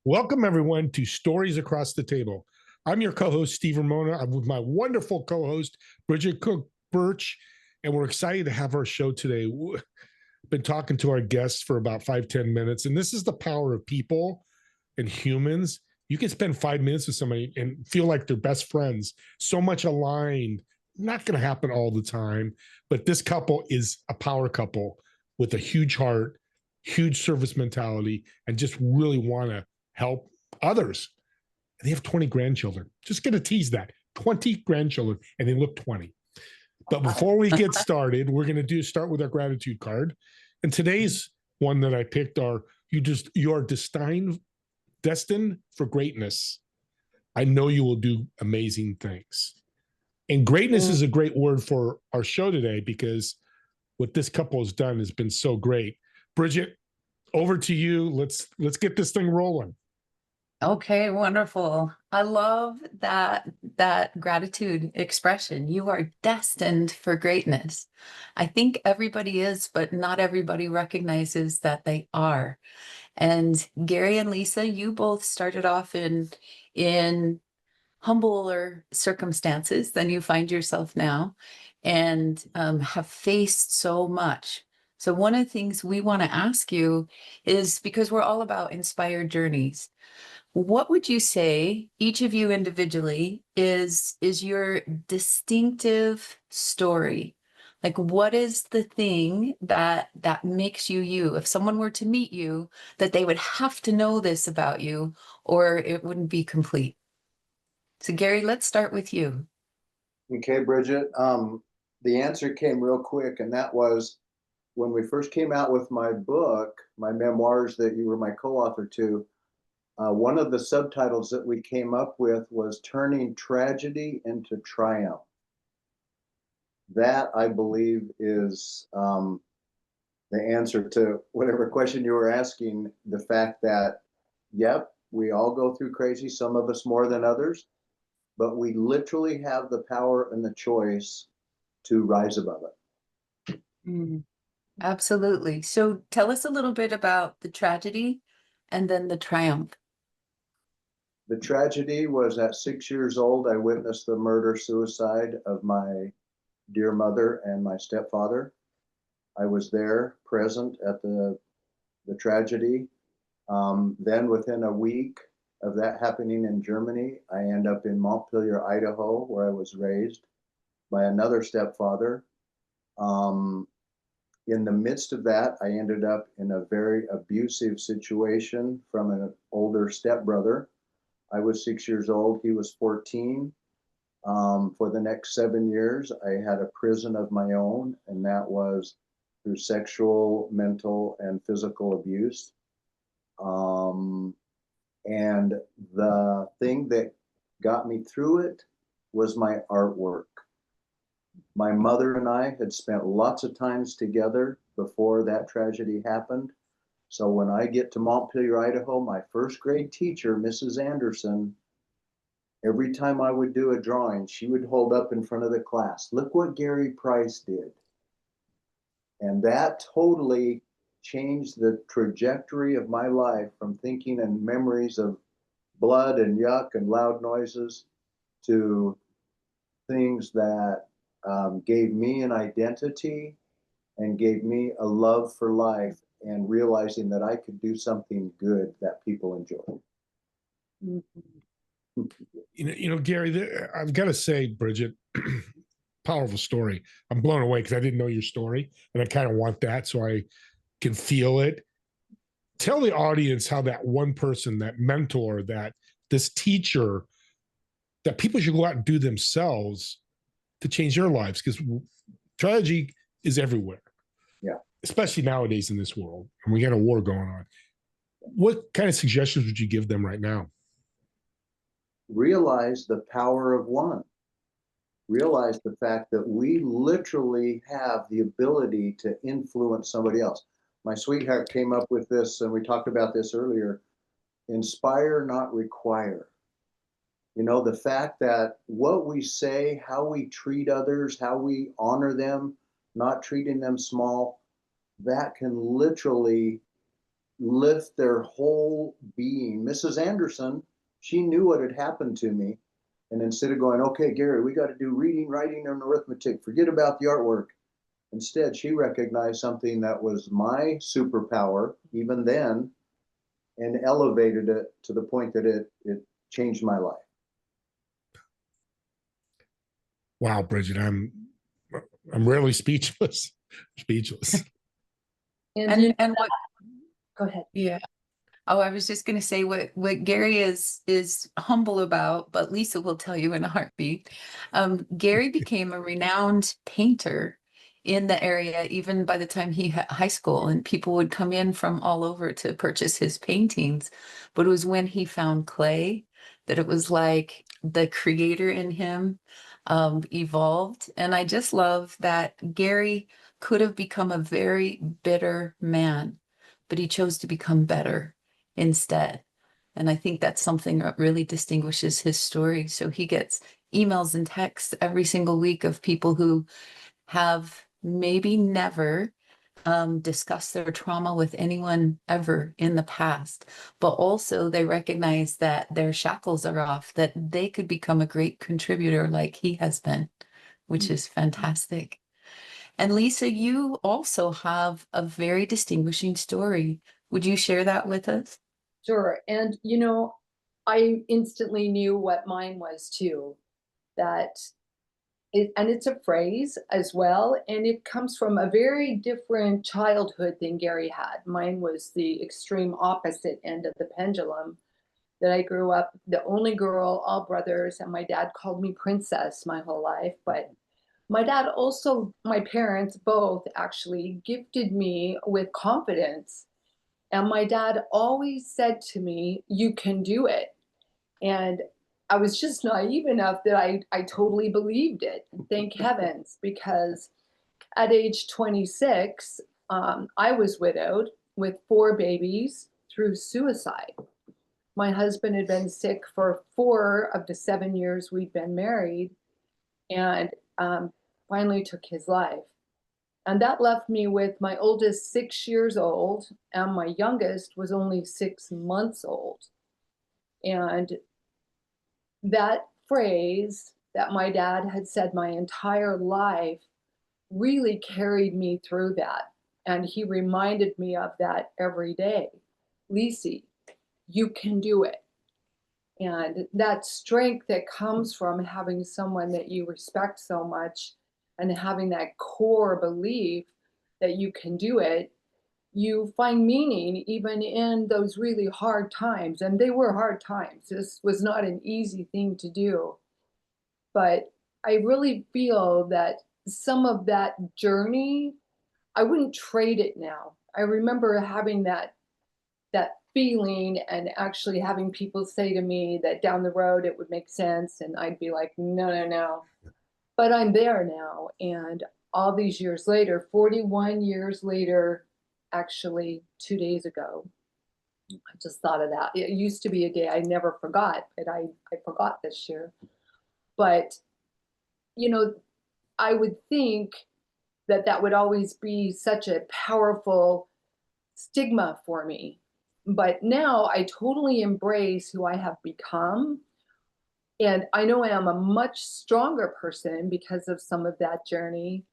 Welcome, everyone, to Stories Across the Table. I'm your co-host, Steve Ramona. I'm with my wonderful co-host, Bridget Cook-Burch, and we're excited to have our show today. We've been talking to our guests for about 5-10 minutes, and this is the power of people and humans. You can spend 5 minutes with somebody and feel like they're best friends, so much aligned. Not going to happen all the time, but this couple is a power couple with a huge heart, huge service mentality, and just really want to help others. They have 20 grandchildren. Just going to tease that. 20 grandchildren, and they look 20. But before we get started, we're going to start with our gratitude card. And today's one that I picked are you are destined for greatness. I know you will do amazing things. And greatness is a great word for our show today because what this couple has done has been so great. Bridget, over to you. Let's get this thing rolling. Okay, wonderful. I love that gratitude expression. You are destined for greatness. I think everybody is, but not everybody recognizes that they are. And Gary and Leesa, you both started off in humbler circumstances than you find yourself now, and have faced so much. So one of the things we want to ask you is, because we're all about inspired journeys, what would you say, each of you individually, is your distinctive story? Like, what is the thing that makes you you? If someone were to meet you, that they would have to know this about you, or it wouldn't be complete. So Gary, let's start with you. Okay, Bridget. The answer came real quick, and that was when we first came out with my book, my memoirs that you were my co-author to. One of the subtitles that we came up with was Turning Tragedy into Triumph. That, I believe, is the answer to whatever question you were asking. The fact that, yep, we all go through crazy, some of us more than others, but we literally have the power and the choice to rise above it. Absolutely. So tell us a little bit about the tragedy and then the triumph. The tragedy was at 6 years old, I witnessed the murder-suicide of my dear mother and my stepfather. I was there, present at the tragedy. Then within a week of that happening in Germany, I end up in Montpelier, Idaho, where I was raised by another stepfather. In the midst of that, I ended up in a very abusive situation from an older stepbrother. I was 6 years old, he was 14. For the next 7 years, I had a prison of my own, and that was through sexual, mental, and physical abuse. And the thing that got me through it was my artwork. My mother and I had spent lots of times together before that tragedy happened. So when I get to Montpelier, Idaho, my first grade teacher, Mrs. Anderson, every time I would do a drawing, she would hold up in front of the class, look what Gary Price did. And that totally changed the trajectory of my life from thinking and memories of blood and yuck and loud noises to things that gave me an identity and gave me a love for life, and realizing that I could do something good that people enjoy. Gary, I've got to say, Bridget, powerful story. I'm blown away because I didn't know your story, and I kind of want that so I can feel it. Tell the audience how that one person, that mentor, this teacher, that people should go out and do themselves to change their lives, because tragedy is everywhere. Yeah. Especially nowadays in this world, and we got a war going on. What kind of suggestions would you give them right now? Realize the power of one. Realize the fact that we literally have the ability to influence somebody else. My sweetheart came up with this, and we talked about this earlier. Inspire, not require. You know, the fact that what we say, how we treat others, how we honor them, not treating them small, that can literally lift their whole being. Mrs. Anderson, she knew what had happened to me. And instead of going, okay, Gary, we got to do reading, writing, and arithmetic, forget about the artwork. Instead, she recognized something that was my superpower even then and elevated it to the point that it changed my life. Wow, Bridget, I'm rarely speechless. Speechless. And what, Go ahead. yeah. Oh, I was just going to say what Gary is humble about, but Leesa will tell you in a heartbeat. Gary became a renowned painter in the area, even by the time he had high school, and people would come in from all over to purchase his paintings. But it was when he found clay that it was like the creator in him evolved. And I just love that Gary could have become a very bitter man, but he chose to become better instead. And I think that's something that really distinguishes his story. So he gets emails and texts every single week of people who have maybe never discussed their trauma with anyone ever in the past, but also they recognize that their shackles are off, that they could become a great contributor like he has been, which is fantastic. And Leesa, you also have a very distinguishing story. Would you share that with us? Sure. And, I instantly knew what mine was too, that and it's a phrase as well. And it comes from a very different childhood than Gary had. Mine was the extreme opposite end of the pendulum, that I grew up the only girl, all brothers, and my dad called me princess my whole life. But my dad also, my parents both actually gifted me with confidence. And my dad always said to me, you can do it. And I was just naive enough that I totally believed it. Thank heavens, because at age 26, I was widowed with 4 babies through suicide. My husband had been sick for 4 of the 7 years we'd been married, and finally took his life. And that left me with my oldest 6 years old, and my youngest was only 6 months old. And that phrase that my dad had said my entire life really carried me through that. And he reminded me of that every day. Leesa, you can do it. And that strength that comes from having someone that you respect so much and having that core belief that you can do it, you find meaning even in those really hard times. And they were hard times. This was not an easy thing to do. But I really feel that some of that journey, I wouldn't trade it now. I remember having that feeling and actually having people say to me that down the road it would make sense. And I'd be like, no. But I'm there now. And all these years later, 41 years later, actually 2 days ago, I just thought of that. It used to be a day I never forgot, but I forgot this year. But, I would think that would always be such a powerful stigma for me. But now I totally embrace who I have become. And I know I am a much stronger person because of some of that journey.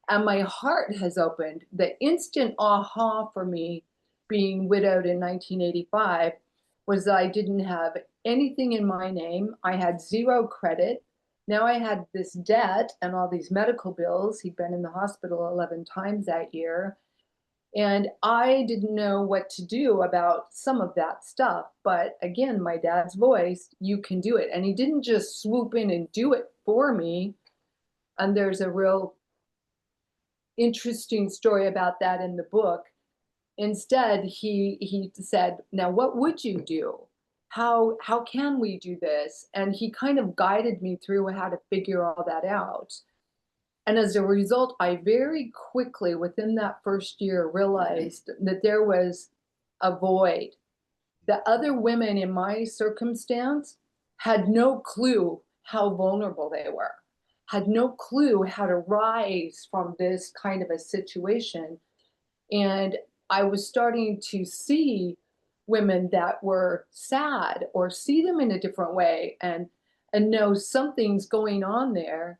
And my heart has opened. The instant aha for me being widowed in 1985 was that I didn't have anything in my name. I had 0 credit. Now I had this debt and all these medical bills. He'd been in the hospital 11 times that year. And I didn't know what to do about some of that stuff. But again, my dad's voice, you can do it. And he didn't just swoop in and do it for me. And there's a real interesting story about that in the book. Instead, he said, now what would you do? How can we do this? And he kind of guided me through how to figure all that out. And as a result, I very quickly, within that first year, realized that there was a void. The other women in my circumstance had no clue how vulnerable they were, had no clue how to rise from this kind of a situation. And I was starting to see women that were sad or see them in a different way and know something's going on there.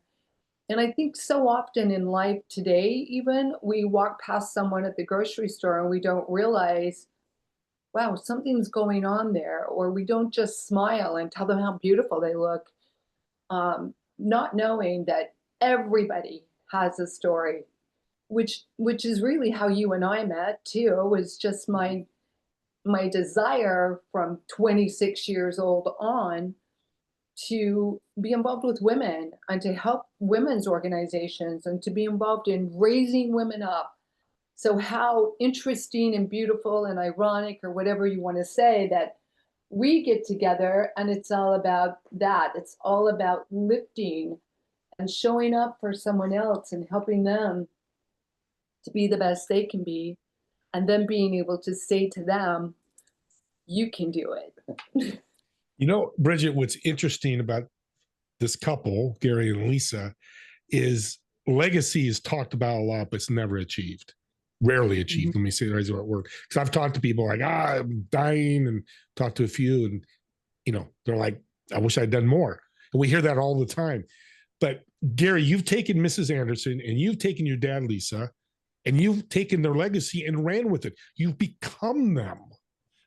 And I think so often in life today, even we walk past someone at the grocery store and we don't realize, wow, something's going on there, or we don't just smile and tell them how beautiful they look, not knowing that everybody has a story, which is really how you and I met too. It was just my desire from 26 years old on to be involved with women and to help women's organizations and to be involved in raising women up. So how interesting and beautiful and ironic, or whatever you want to say, that we get together and it's all about that. It's all about lifting and showing up for someone else and helping them to be the best they can be, and then being able to say to them, you can do it. You know, Bridget, what's interesting about this couple, Gary and Leesa, is legacy is talked about a lot, but it's never achieved. Rarely achieved. Let me say the right word. Because I've talked to people like, I'm dying, and talked to a few, and they're like, I wish I'd done more. And we hear that all the time. But Gary, you've taken Mrs. Anderson and you've taken your dad, Leesa, and you've taken their legacy and ran with it. You've become them.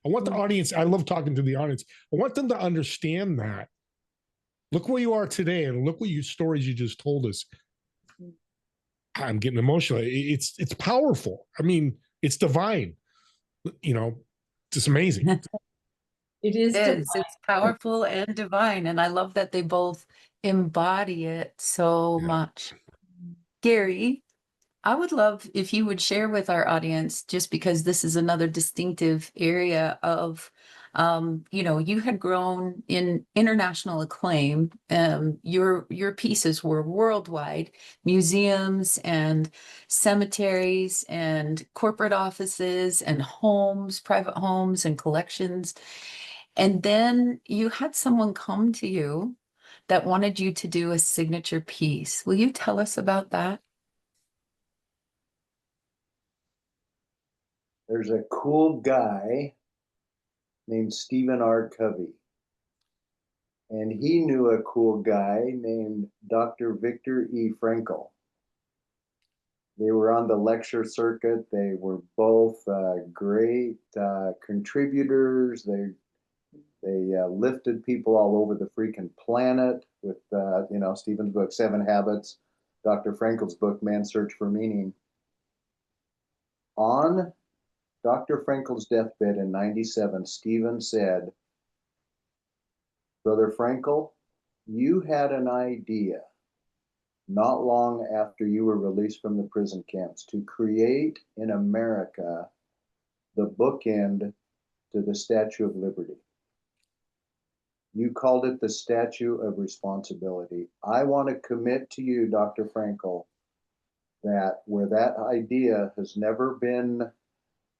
I want the audience, I love talking to the audience. I want them to understand that. Look where you are today, and look what your stories you just told us. I'm getting emotional. It's powerful. I mean, it's divine. It's amazing. It is. It's powerful and divine. And I love that they both embody it so much. Gary, I would love if you would share with our audience, just because this is another distinctive area of, you had grown in international acclaim. Your pieces were worldwide, museums and cemeteries and corporate offices and homes, private homes and collections. And then you had someone come to you that wanted you to do a signature piece. Will you tell us about that? There's a cool guy named Stephen R. Covey. And he knew a cool guy named Dr. Victor E. Frankl. They were on the lecture circuit. They were both great contributors. They lifted people all over the freaking planet with, Stephen's book, 7 Habits, Dr. Frankl's book, Man's Search for Meaning. On Dr. Frankl's deathbed in 97, Stephen said, Brother Frankl, you had an idea not long after you were released from the prison camps to create in America the bookend to the Statue of Liberty. You called it the Statue of Responsibility. I want to commit to you, Dr. Frankl, that where that idea has never been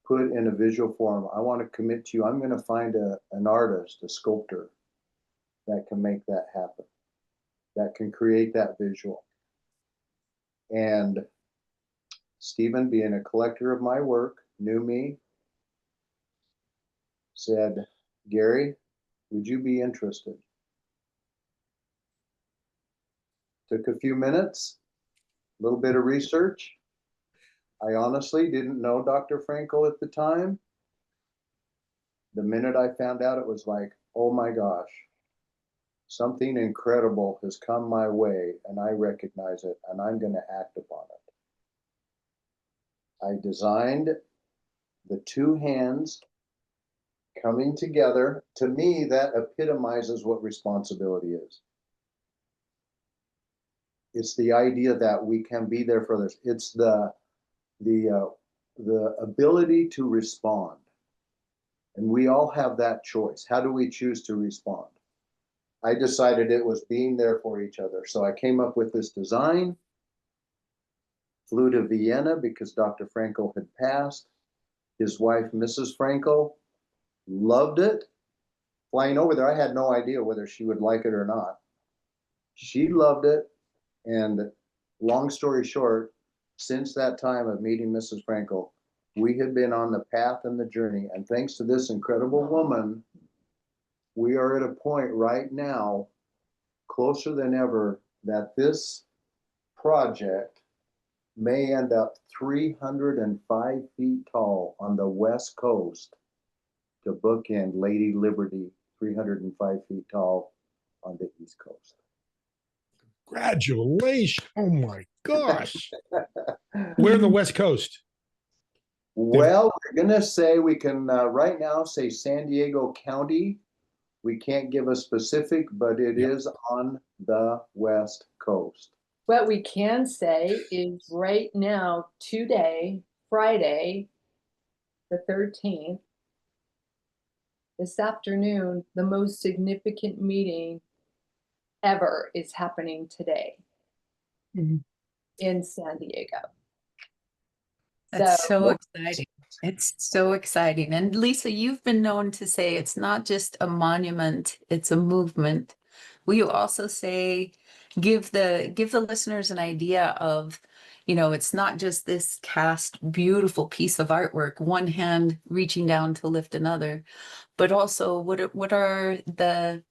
put in a visual form, I want to commit to you, I'm going to find an artist, a sculptor, that can make that happen, that can create that visual. And Stephen, being a collector of my work, knew me, said, Gary, would you be interested? Took a few minutes, a little bit of research. I honestly didn't know Dr. Frankl at the time. The minute I found out, it was like, oh my gosh, something incredible has come my way and I recognize it and I'm going to act upon it. I designed the two hands coming together. To me, that epitomizes what responsibility is. It's the idea that we can be there for others. It's the ability to respond. And we all have that choice. How do we choose to respond? I decided it was being there for each other. So I came up with this design, flew to Vienna because Dr. Frankl had passed. His wife, Mrs. Frankl, loved it. Flying over there, I had no idea whether she would like it or not. She loved it. And long story short, since that time of meeting Mrs. Frankl, we had been on the path and the journey. And thanks to this incredible woman, we are at a point right now, closer than ever, that this project may end up 305 feet tall on the West Coast to bookend Lady Liberty, 305 feet tall on the East Coast. Congratulations. Oh my gosh. We're the West Coast. Well, we're gonna say we can right now say San Diego County. We can't give a specific, but it is on the West Coast. What we can say is right now, today, Friday, the 13th, this afternoon, the most significant meeting ever is happening today in San Diego. That's so exciting. It's so exciting. And Leesa, you've been known to say it's not just a monument, it's a movement. Will you also say, give the listeners an idea of, it's not just this cast beautiful piece of artwork, one hand reaching down to lift another, but also what are the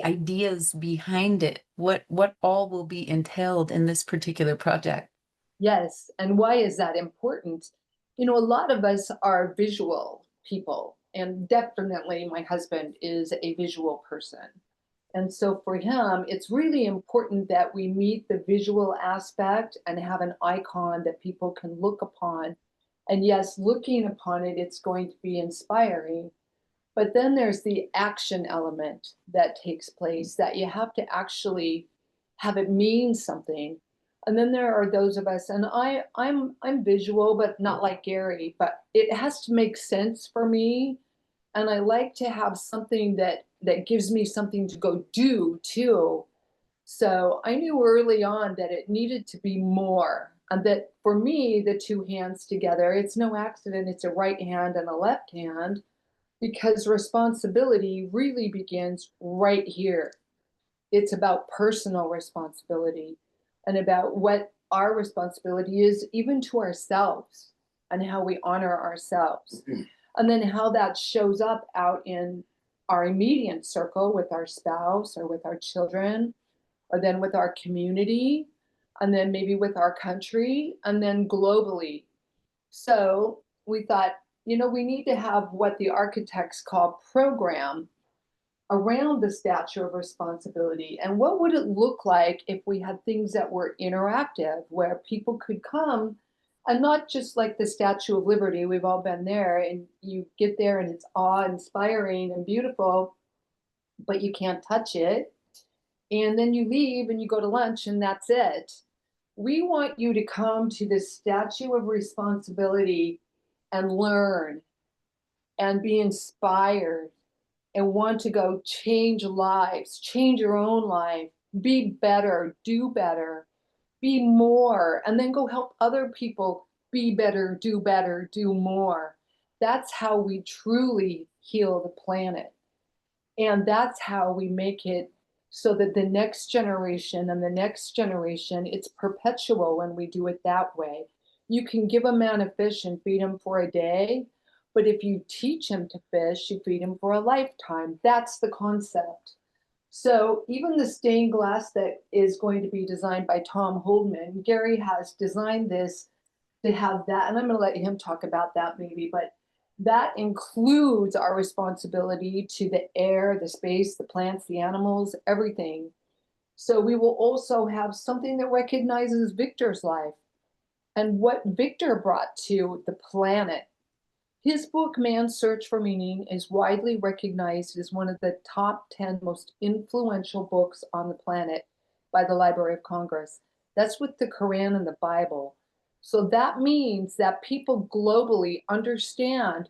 ideas behind it? What all will be entailed in this particular project? Yes, and why is that important? A lot of us are visual people, and definitely my husband is a visual person. And so for him, it's really important that we meet the visual aspect and have an icon that people can look upon. And yes, looking upon it, it's going to be inspiring. But then there's the action element that takes place, that you have to actually have it mean something. And then there are those of us, and I'm visual, but not like Gary, but it has to make sense for me. And I like to have something that gives me something to go do too. So I knew early on that it needed to be more. And that for me, the two hands together, it's no accident, it's a right hand and a left hand, because responsibility really begins right here. It's about personal responsibility and about what our responsibility is, even to ourselves, and how we honor ourselves. And then how that shows up out in our immediate circle with our spouse or with our children, or then with our community, and then maybe with our country, and then globally. So we thought, we need to have what the architects call program around the statue of responsibility. And what would it look like if we had things that were interactive, where people could come and not just like the Statue of Liberty, we've all been there, and you get there and it's awe-inspiring and beautiful, but you can't touch it. And then you leave and you go to lunch and that's it. We want you to come to this Statue of Responsibility and learn and be inspired and want to go change lives, change your own life, be better, do better, be more, and then go help other people be better, do more. That's how we truly heal the planet. And that's how we make it so that the next generation and the next generation, it's perpetual when we do it that way. You can give a man a fish and feed him for a day, but if you teach him to fish, you feed him for a lifetime. That's the concept. So even the stained glass that is going to be designed by Tom Holdman, Gary has designed this to have that, and I'm going to let him talk about that maybe, but that includes our responsibility to the air, the space, the plants, the animals, everything. So we will also have something that recognizes Victor's life and what Victor brought to the planet. His book, Man's Search for Meaning, is widely recognized as one of the top 10 most influential books on the planet by the Library of Congress. That's with the Quran and the Bible. So that means that people globally understand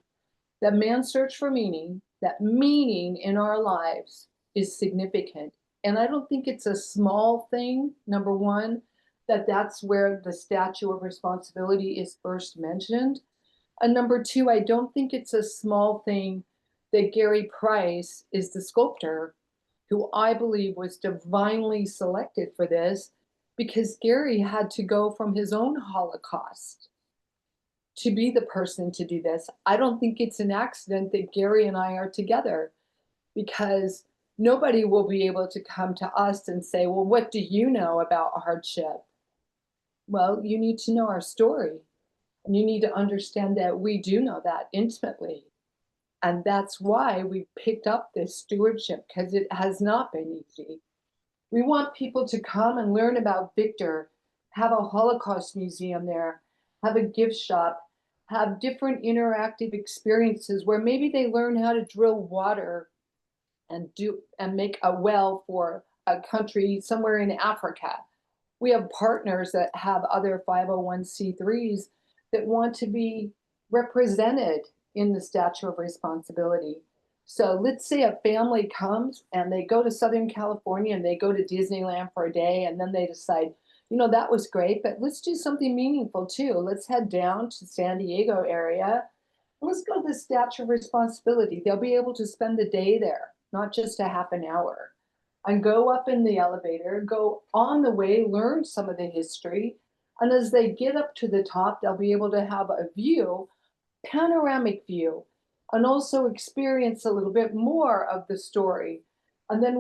that man's search for meaning, that meaning in our lives is significant. And I don't think it's a small thing, number one, that's where the Statue of Responsibility is first mentioned. And number two, I don't think it's a small thing that Gary Price is the sculptor, who I believe was divinely selected for this, because Gary had to go from his own Holocaust to be the person to do this. I don't think it's an accident that Gary and I are together, because nobody will be able to come to us and say, well, what do you know about hardship? Well, you need to know our story, and you need to understand that we do know that intimately. And that's why we picked up this stewardship, because it has not been easy. We want people to come and learn about Victor, have a Holocaust museum there, have a gift shop, have different interactive experiences where maybe they learn how to drill water and make a well for a country somewhere in Africa. We have partners that have other 501c3s that want to be represented in the Statue of Responsibility. So let's say a family comes and they go to Southern California and they go to Disneyland for a day, and then they decide, that was great, but let's do something meaningful too. Let's head down to San Diego area. Let's go to the Statue of Responsibility. They'll be able to spend the day there, not just a half an hour, and go up in the elevator, go on the way, learn some of the history. And as they get up to the top, they'll be able to have a view, panoramic view, and also experience a little bit more of the story. And then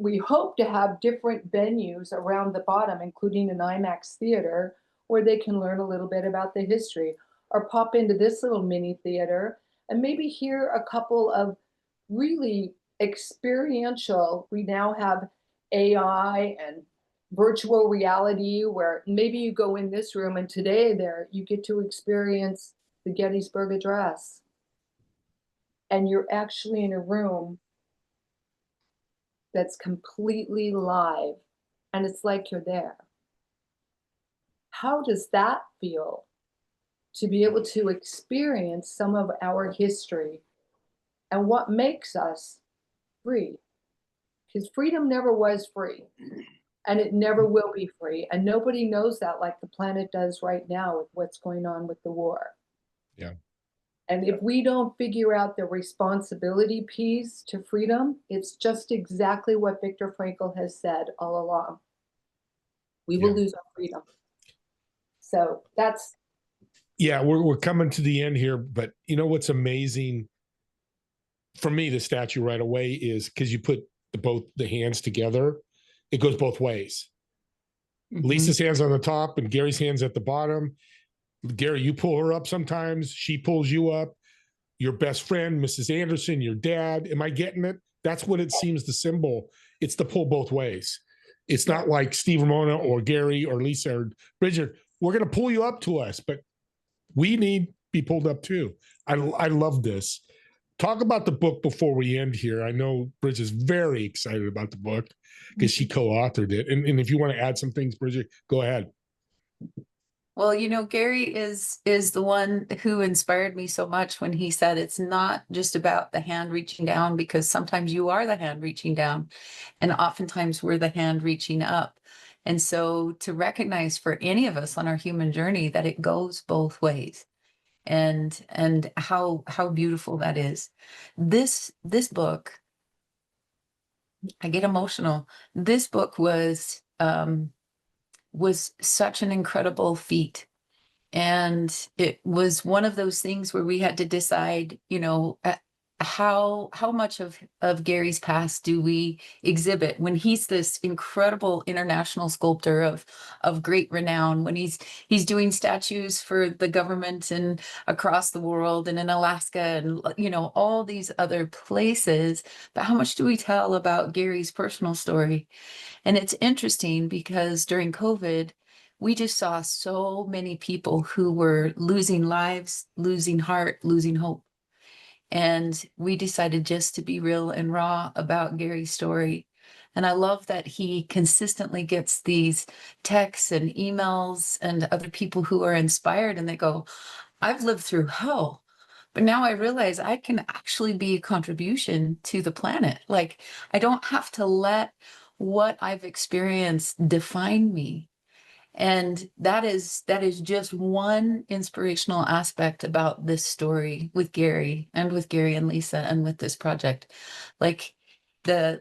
we hope to have different venues around the bottom, including an IMAX theater, where they can learn a little bit about the history, or pop into this little mini theater and maybe hear a couple of really experiential. We now have AI and virtual reality, where maybe you go in this room and today you get to experience the Gettysburg Address. And you're actually in a room that's completely live, and it's like you're there. How does that feel, to be able to experience some of our history and what makes us free? Because freedom never was free, and it never will be free. And nobody knows that like the planet does right now with what's going on with the war. Yeah. And if we don't figure out the responsibility piece to freedom, it's just exactly what Victor Frankl has said all along. We will lose our freedom. So that's. Yeah, we're coming to the end here, but what's amazing for me, the statue right away is because you put both the hands together, it goes both ways. Mm-hmm. Lisa's hands on the top and Gary's hands at the bottom. Gary, you pull her up sometimes. She pulls you up. Your best friend, Mrs. Anderson, your dad. Am I getting it? That's what it seems the symbol. It's to pull both ways. It's not like Steve, Ramona, or Gary, or Lisa, or Bridget. We're going to pull you up to us, but we need to be pulled up too. I love this. Talk about the book before we end here. I know Bridget's very excited about the book because she co-authored it. And if you want to add some things, Bridget, go ahead. Well, Gary is the one who inspired me so much when he said it's not just about the hand reaching down, because sometimes you are the hand reaching down and oftentimes we're the hand reaching up. And so to recognize for any of us on our human journey that it goes both ways, and how beautiful that is. This book, I get emotional. This book was such an incredible feat. And it was one of those things where we had to decide, how much of Gary's past do we exhibit when he's this incredible international sculptor of great renown, when he's doing statues for the government and across the world and in Alaska and, all these other places. But how much do we tell about Gary's personal story? And it's interesting because during COVID, we just saw so many people who were losing lives, losing heart, losing hope. And we decided just to be real and raw about Gary's story. And I love that he consistently gets these texts and emails and other people who are inspired, and they go, I've lived through hell, but now I realize I can actually be a contribution to the planet. Like, I don't have to let what I've experienced define me. And that is just one inspirational aspect about this story with Gary and with Gary and Leesa and with this project. Like, the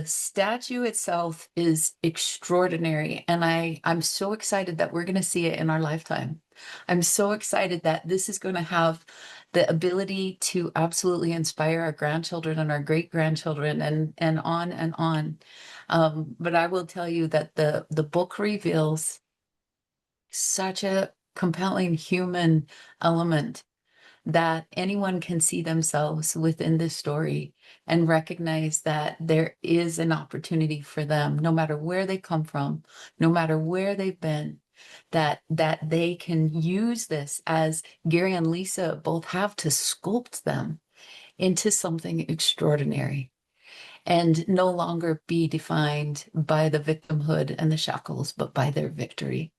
statue itself is extraordinary, and I'm so excited that we're going to see it in our lifetime. I'm so excited that this is going to have the ability to absolutely inspire our grandchildren and our great-grandchildren and on and on. But I will tell you that the book reveals such a compelling human element that anyone can see themselves within this story and recognize that there is an opportunity for them, no matter where they come from, no matter where they've been, that they can use this, as Gary and Leesa both have, to sculpt them into something extraordinary and no longer be defined by the victimhood and the shackles, but by their victory.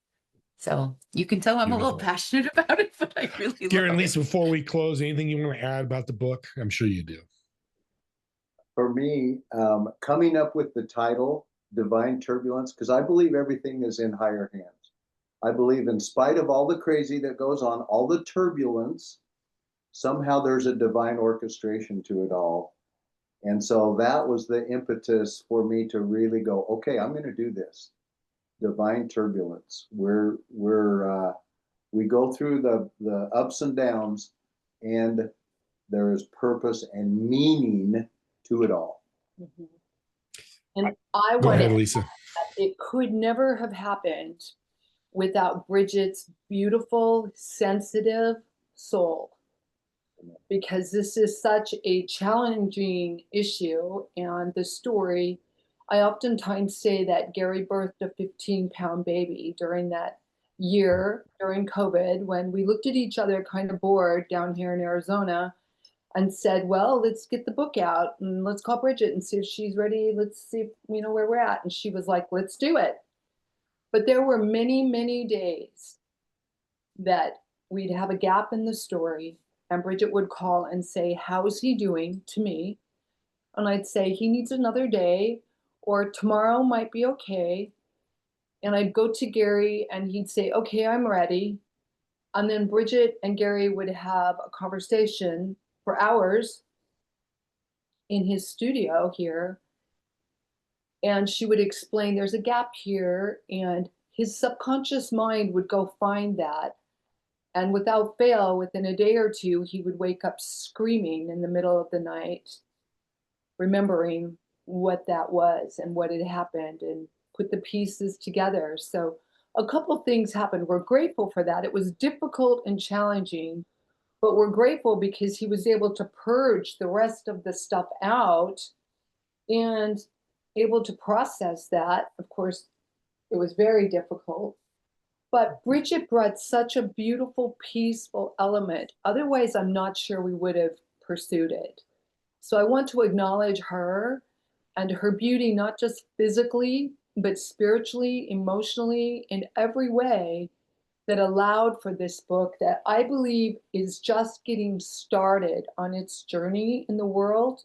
So you can tell I'm a little passionate about it, but I really Gary and love Leesa, before we close, anything you want to add about the book? I'm sure you do. For me, coming up with the title, Divine Turbulence, because I believe everything is in higher hands. I believe in spite of all the crazy that goes on, all the turbulence, somehow there's a divine orchestration to it all. And so that was the impetus for me to really go, okay, I'm going to do this. Divine turbulence. We go through the ups and downs, and there is purpose and meaning to it all. Mm-hmm. And I Go want ahead, to Leesa. it could never have happened without Bridget's beautiful, sensitive soul, because this is such a challenging issue. And the story, I oftentimes say that Gary birthed a 15-pound baby during that year, during COVID, when we looked at each other kind of bored down here in Arizona and said, well, let's get the book out and let's call Bridget and see if she's ready. Let's see if, where we're at. And she was like, let's do it. But there were many, many days that we'd have a gap in the story, and Bridget would call and say, how is he doing, to me? And I'd say, he needs another day, or tomorrow might be okay. And I'd go to Gary and he'd say, okay, I'm ready. And then Bridget and Gary would have a conversation for hours in his studio here. And she would explain, there's a gap here, and his subconscious mind would go find that. And without fail, within a day or two, he would wake up screaming in the middle of the night, remembering what that was and what had happened, and put the pieces together. So a couple of things happened. We're grateful for that. It was difficult and challenging, but we're grateful because he was able to purge the rest of the stuff out and able to process that. Of course, it was very difficult. But Bridget brought such a beautiful, peaceful element. Otherwise, I'm not sure we would have pursued it. So I want to acknowledge her and her beauty, not just physically, but spiritually, emotionally, in every way, that allowed for this book that I believe is just getting started on its journey in the world.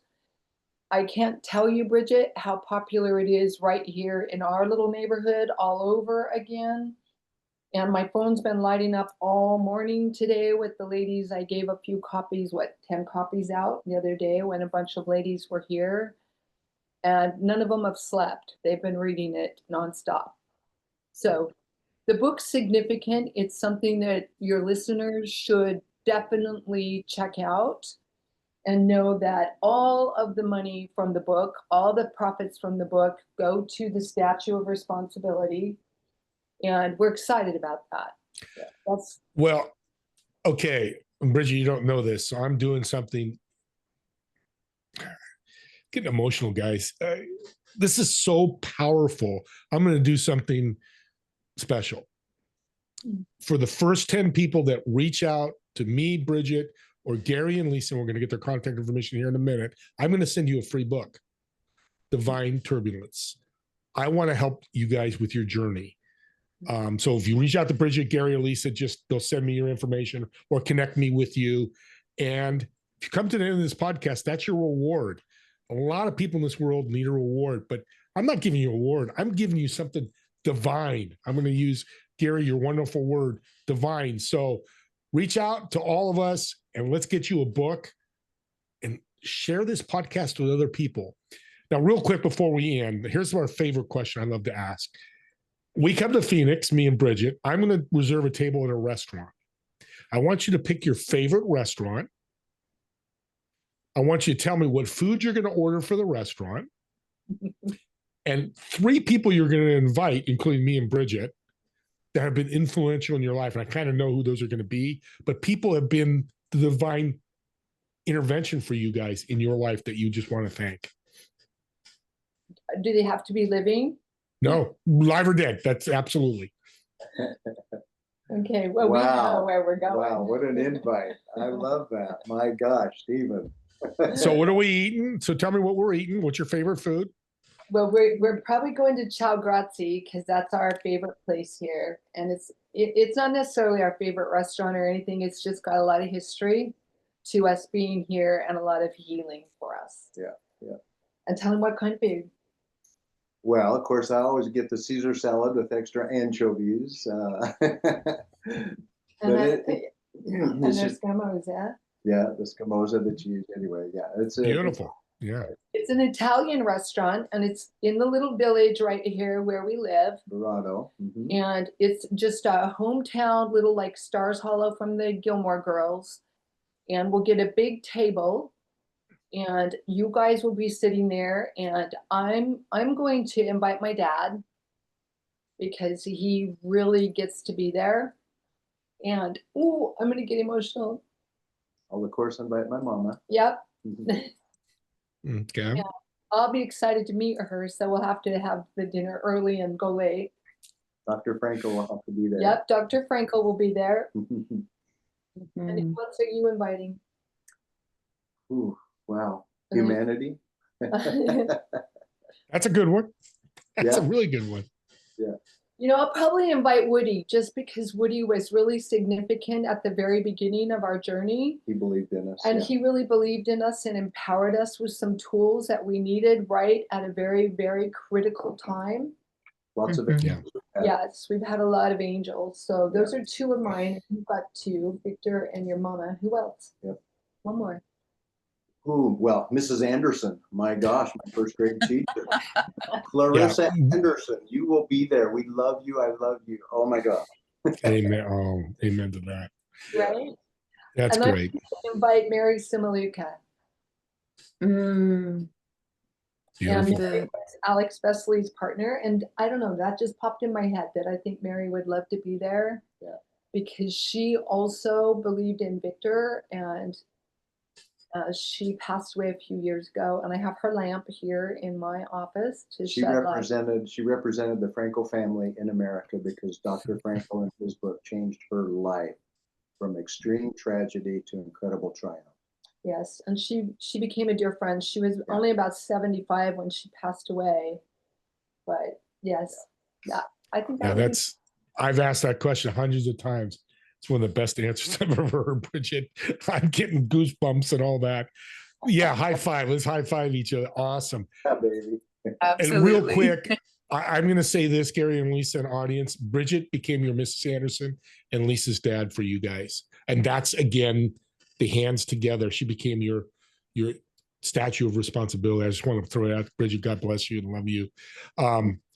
I can't tell you, Bridget, how popular it is right here in our little neighborhood all over again. And my phone's been lighting up all morning today with the ladies. I gave a few copies, 10 copies out the other day when a bunch of ladies were here. And none of them have slept. They've been reading it nonstop. So the book's significant. It's something that your listeners should definitely check out, and know that all of the money from the book, all the profits from the book, go to the Statue of Responsibility. And we're excited about that. Well, okay, Bridget, you don't know this, so I'm doing something. Getting emotional, guys. This is so powerful. I'm going to do something special. For the first 10 people that reach out to me, Bridget, or Gary and Leesa, we're going to get their contact information here in a minute, I'm going to send you a free book, Divine Turbulence. I want to help you guys with your journey. So if you reach out to Bridget, Gary, or Leesa, they'll send me your information or connect me with you. And if you come to the end of this podcast, that's your reward. A lot of people in this world need a reward, but I'm not giving you a reward. I'm giving you something divine. I'm going to use, Gary, your wonderful word, divine. So reach out to all of us and let's get you a book and share this podcast with other people. Now, real quick before we end, here's our favorite question I love to ask. we come to Phoenix, me and Bridget. I'm going to reserve a table at a restaurant. I want you to pick your favorite restaurant. I want you to tell me what food you're going to order for the restaurant. And 3 people you're going to invite, including me and Bridget, that have been influential in your life. And I kind of know who those are going to be, but people have been the divine intervention for you guys in your life that you just want to thank. Do they have to be living? No, live or dead. That's absolutely. Okay, well, we know where we're going. Wow, what an invite. I love that. My gosh, Stephen. So what are we eating? So tell me what we're eating. What's your favorite food? Well, we're probably going to Ciao Grazie because that's our favorite place here. And it's not necessarily our favorite restaurant or anything. It's just got a lot of history to us being here and a lot of healing for us. Yeah. And tell them what kind of food. Well, of course, I always get the Caesar salad with extra anchovies. And It's there's just, Scamosa. yeah, the scamosa that you use anyway. Yeah, it's Beautiful. Yeah. It's an Italian restaurant, and it's in the little village right here where we live. Verado. And it's just a hometown little like Stars Hollow from the Gilmore Girls. And we'll get a big table, and you guys will be sitting there. And I'm going to invite my dad because he really gets to be there. And oh, I'm gonna get emotional. I'll of course invite my mama. Yep. Okay. Yeah, I'll be excited to meet her, so we'll have to have the dinner early and go late. Dr. Frankl will have to be there. Yep, Dr. Frankl will be there. And Mhm. who else are you inviting? Ooh, wow. Humanity. That's a good one. That's a really good one. Yeah. You know, I'll probably invite Woody just because Woody was really significant at the very beginning of our journey. He believed in us. And yeah. he really believed in us and empowered us with some tools that we needed right at a very, very critical time. Lots of Yeah. Yes, we've had a lot of angels. So those are 2 of mine. You've got 2, Victor and your mama. Who else? Yep. One more. Ooh, well, Mrs. Anderson, my gosh, my first grade teacher. Clarissa Anderson, you will be there. We love you. I love you. Oh my God. Amen. Oh, amen to that. Right? That's and great. I invite Mary Simaluka. Mm. Beautiful. And Mary was Alex Vesley's partner. And I don't know, that just popped in my head that I think Mary would love to be there. Yeah. Because she also believed in Victor, and she passed away a few years ago. And I have her lamp here in my office to She shed light. represented the Frankl family in America because Dr. Frankl in his book changed her life from extreme tragedy to incredible triumph. Yes, and she became a dear friend. She was only about 75 when she passed away. But yes, yeah, I think that would be I've asked that question hundreds of times. It's one of the best answers I've ever heard, Bridget. I'm getting goosebumps and all that. Yeah, high five. Let's high five each other. Awesome. Yeah, baby. Absolutely. And real quick, I'm going to say this, Gary and Leesa and audience. Bridget became your Mrs. Anderson and Lisa's dad for you guys. And that's, again, the hands together. She became your statue of responsibility. I just want to throw it out. Bridget, God bless you and love you.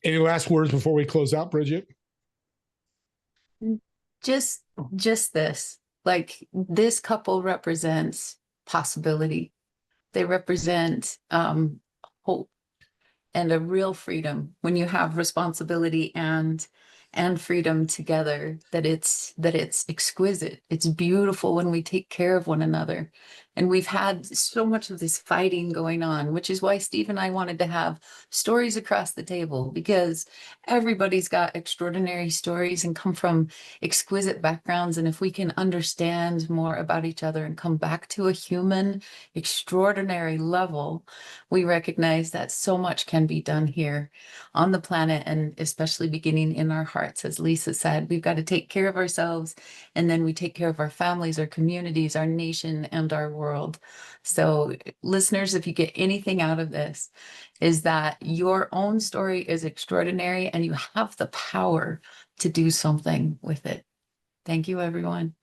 Any last words before we close out, Bridget? Just this, like this couple represents possibility. They represent hope and a real freedom when you have responsibility and freedom together, that it's exquisite. It's beautiful when we take care of one another. And we've had so much of this fighting going on, which is why Steve and I wanted to have stories across the table, because everybody's got extraordinary stories and come from exquisite backgrounds. And if we can understand more about each other and come back to a human, extraordinary level, we recognize that so much can be done here on the planet, and especially beginning in our hearts. As Leesa said, we've got to take care of ourselves, and then we take care of our families, our communities, our nation, and our world. So listeners, if you get anything out of this, is that your own story is extraordinary and you have the power to do something with it. Thank you, everyone.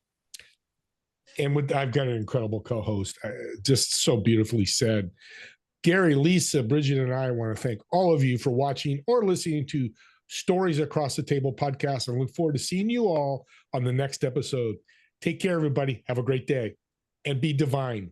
And I've got an incredible co-host, just so beautifully said. Gary, Leesa, Bridget, and I want to thank all of you for watching or listening to Stories Across the Table podcast. And I look forward to seeing you all on the next episode. Take care, everybody. Have a great day and be divine.